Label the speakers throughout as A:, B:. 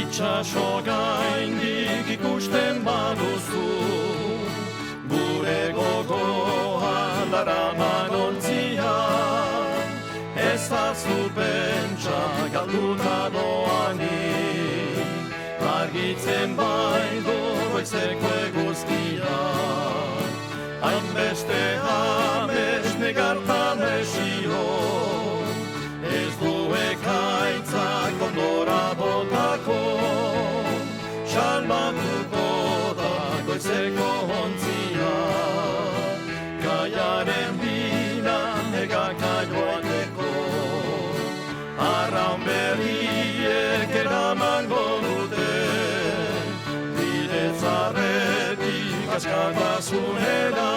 A: Itxaso gaindik ikusten baduzu, gure gogoa daraman ontzia, ez azu pentsa galduta doanik, argitzen baitu goizeko eguzkia. Hainbeste amets negartan esio, ez du ekaitzak ondora botako, salbatuko da goizeko ontzia. Kaiaren bina egaka joateko, arraun berriek eramango dute, bidezarretik askatasunera,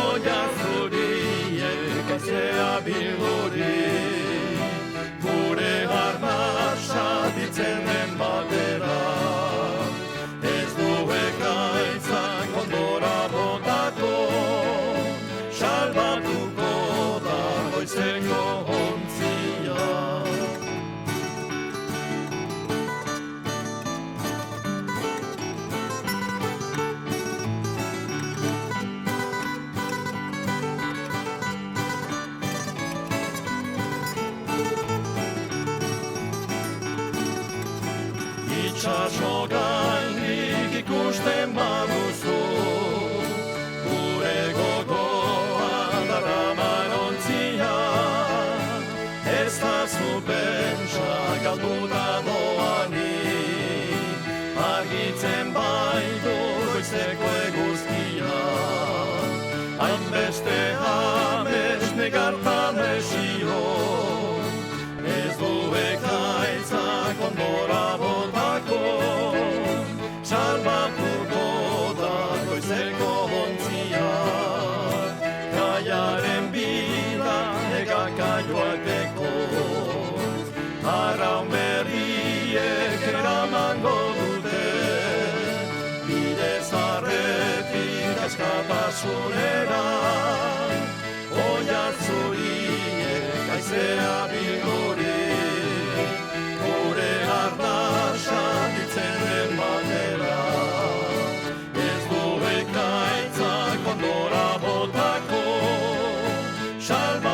A: oiartzuriek aizea bildurik, gure arnasa ditzen den batera, ez du ekaitzak ondora botako, salbatuko da goizeko ontzia. Itxaso gainik ikusten baduzu, gure gogoa daraman ontzia, ez azu pentsa galduta doanik, argitzen baitu goizeko eguzkia. Hainbeste amets negartan esio, ez du ekaitzak ondora botako, salbatuko da goizeko ontzia. Kaiaren bila egaka joateko, arraun berriek eramango dute, bidezarretik askatasunera, oiartzuriek aizea bildurik, gure arnasa ditzen den batera, ez du ekaitzak ondora botako, salba